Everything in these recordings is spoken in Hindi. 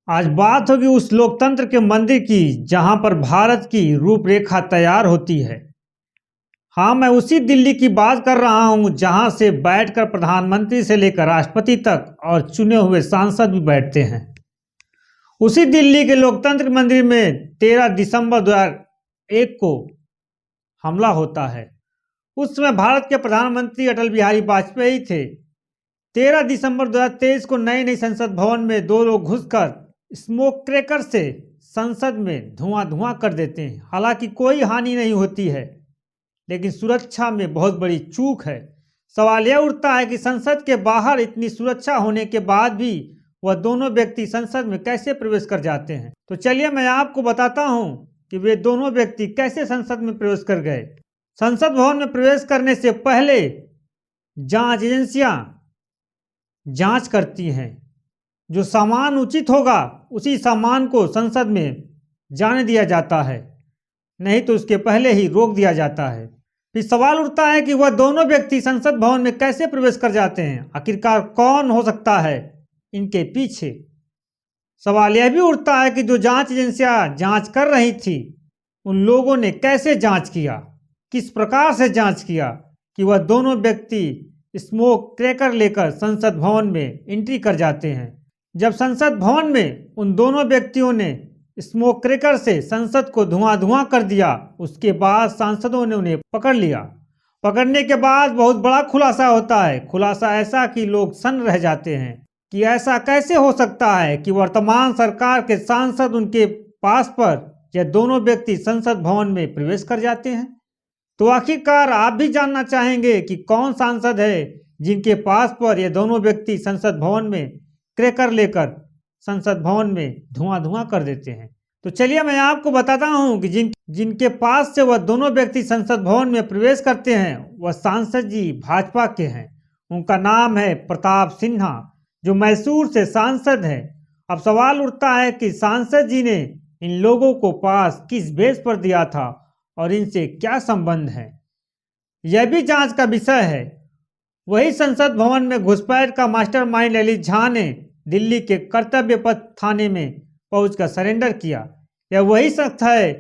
आज बात होगी उस लोकतंत्र के मंदिर की जहां पर भारत की रूपरेखा तैयार होती है। हाँ, मैं उसी दिल्ली की बात कर रहा हूं जहां से बैठकर प्रधानमंत्री से लेकर राष्ट्रपति तक और चुने हुए सांसद भी बैठते हैं। उसी दिल्ली के लोकतंत्र मंदिर में 13 दिसंबर 2001 को हमला होता है। उस समय भारत के प्रधानमंत्री अटल बिहारी वाजपेयी थे। 13 दिसंबर 2023 को नई नई संसद भवन में दो लोग घुसकर स्मोक क्रैकर से संसद में धुआं कर देते हैं। हालांकि कोई हानि नहीं होती है, लेकिन सुरक्षा में बहुत बड़ी चूक है। सवाल यह उठता है कि संसद के बाहर इतनी सुरक्षा होने के बाद भी वह दोनों व्यक्ति संसद में कैसे प्रवेश कर जाते हैं। तो चलिए मैं आपको बताता हूं कि वे दोनों व्यक्ति कैसे संसद में प्रवेश कर गए। संसद भवन में प्रवेश करने से पहले जांच एजेंसियां जांच करती हैं। जो सामान उचित होगा उसी सामान को संसद में जाने दिया जाता है, नहीं तो उसके पहले ही रोक दिया जाता है। फिर सवाल उठता है कि वह दोनों व्यक्ति संसद भवन में कैसे प्रवेश कर जाते हैं। आखिरकार कौन हो सकता है इनके पीछे। सवाल यह भी उठता है कि जो जांच एजेंसियां जांच कर रही थी उन लोगों ने कैसे जांच किया, किस प्रकार से जांच किया कि वह दोनों व्यक्ति स्मोक क्रैकर लेकर संसद भवन में एंट्री कर जाते हैं। जब संसद भवन में उन दोनों व्यक्तियों ने स्मोक क्रैकर से संसद को धुआं कर दिया, उसके बाद सांसदों ने उन्हें पकड़ लिया। पकड़ने के बाद बहुत बड़ा खुलासा होता है। खुलासा ऐसा कि लोग सन्न रह जाते हैं कि ऐसा कैसे हो सकता है कि वर्तमान सरकार के सांसद उनके पास पर यह दोनों व्यक्ति संसद भवन में प्रवेश कर जाते हैं। तो आखिरकार आप भी जानना चाहेंगे कि कौन सांसद है जिनके पास पर ये दोनों व्यक्ति संसद भवन में क्रैकर लेकर संसद भवन में धुआं कर देते हैं। तो चलिए मैं आपको बताता हूं कि जिनके पास से वह दोनों व्यक्ति संसद भवन में प्रवेश करते हैं वह सांसद जी भाजपा के हैं। उनका नाम है प्रताप सिन्हा, जो मैसूर से सांसद है। अब सवाल उठता है कि सांसद जी ने इन लोगों को पास किस बेस पर दिया था और इनसे क्या संबंध है, यह भी जांच का विषय है। वही संसद भवन में घुसपैठ का मास्टरमाइंड ललित झा ने दिल्ली के कर्तव्य पथ थाने में पहुंचकर सरेंडर किया। यह वही शख्स है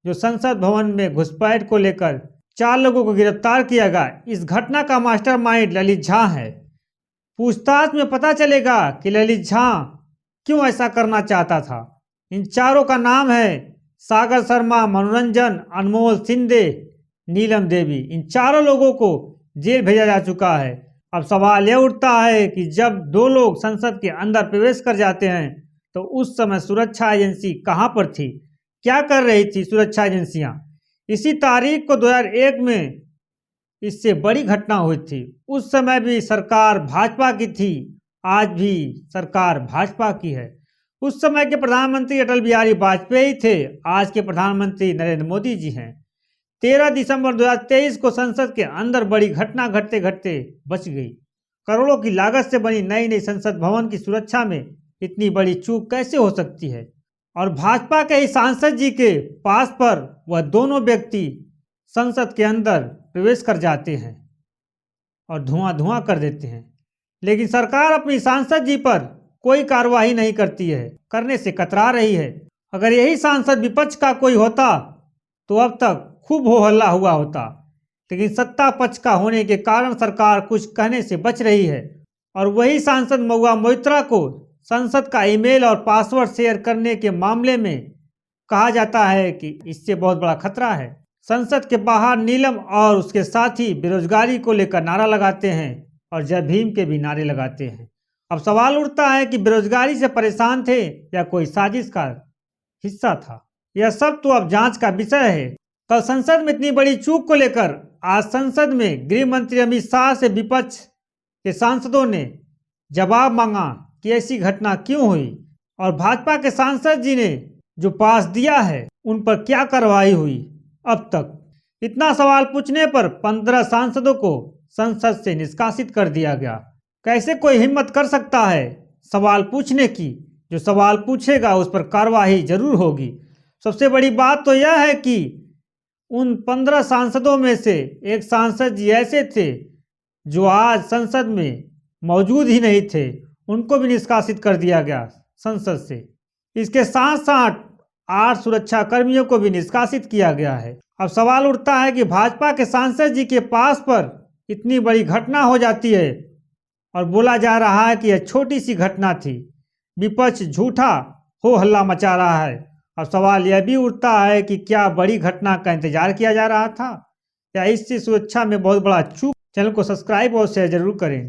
जो संसद भवन में घुसपैठ को लेकर 4 लोगों को गिरफ्तार किया गया। इस घटना का मास्टरमाइंड ललित झा है। पूछताछ में पता चलेगा कि ललित झा क्यों ऐसा करना चाहता था। इन चारों का नाम है सागर शर्मा, मनोरंजन, अनमोल शिंदे, नीलम देवी। इन चारों लोगों को जेल भेजा जा चुका है। अब सवाल यह उठता है कि जब दो लोग संसद के अंदर प्रवेश कर जाते हैं तो उस समय सुरक्षा एजेंसी कहां पर थी, क्या कर रही थी सुरक्षा एजेंसियां। इसी तारीख को 2001 में इससे बड़ी घटना हुई थी। उस समय भी सरकार भाजपा की थी, आज भी सरकार भाजपा की है। उस समय के प्रधानमंत्री अटल बिहारी वाजपेयी थे, आज के प्रधानमंत्री नरेंद्र मोदी जी हैं। 13 दिसंबर 2023 को संसद के अंदर बड़ी घटना घटते घटते बच गई। करोड़ों की लागत से बनी नई नई संसद भवन की सुरक्षा में इतनी बड़ी चूक कैसे हो सकती है। और भाजपा के ही सांसद जी के पास पर वह दोनों व्यक्ति संसद के अंदर प्रवेश कर जाते हैं और धुआं कर देते हैं। लेकिन सरकार अपनी सांसद जी पर कोई कार्रवाई नहीं करती है, करने से कतरा रही है। अगर यही सांसद विपक्ष का कोई होता तो अब तक खूब हो हल्ला हुआ होता, लेकिन सत्ता पक्ष का होने के कारण सरकार कुछ कहने से बच रही है। और वही सांसद महुआ मोइत्रा को संसद का ईमेल और पासवर्ड शेयर करने के मामले में कहा जाता है कि इससे बहुत बड़ा खतरा है। संसद के बाहर नीलम और उसके साथी बेरोजगारी को लेकर नारा लगाते हैं और जय भीम के भी नारे लगाते हैं। अब सवाल उठता है कि बेरोजगारी से परेशान थे या कोई साजिश का हिस्सा था। यह सब तो अब जांच का विषय है। कल संसद में इतनी बड़ी चूक को लेकर आज संसद में गृह मंत्री अमित शाह से विपक्ष के सांसदों ने जवाब मांगा कि ऐसी घटना क्यों हुई और भाजपा के सांसद जी ने जो पास दिया है उन पर क्या कार्रवाई हुई अब तक। इतना सवाल पूछने पर 15 सांसदों को संसद से निष्कासित कर दिया गया। कैसे कोई हिम्मत कर सकता है सवाल पूछने की। जो सवाल पूछेगा उस पर कार्रवाई जरूर होगी। सबसे बड़ी बात तो यह है कि उन 15 सांसदों में से एक सांसद जी ऐसे थे जो आज संसद में मौजूद ही नहीं थे, उनको भी निष्कासित कर दिया गया संसद से। इसके साथ साथ 8 सुरक्षा कर्मियों को भी निष्कासित किया गया है। अब सवाल उठता है कि भाजपा के सांसद जी के पास पर इतनी बड़ी घटना हो जाती है और बोला जा रहा है कि यह छोटी सी घटना थी। विपक्ष झूठा हो हल्ला मचा रहा है। अब सवाल यह भी उठता है कि क्या बड़ी घटना का इंतजार किया जा रहा था या इससे सुरक्षा में बहुत बड़ा चूक। चैनल को सब्सक्राइब और शेयर जरूर करें।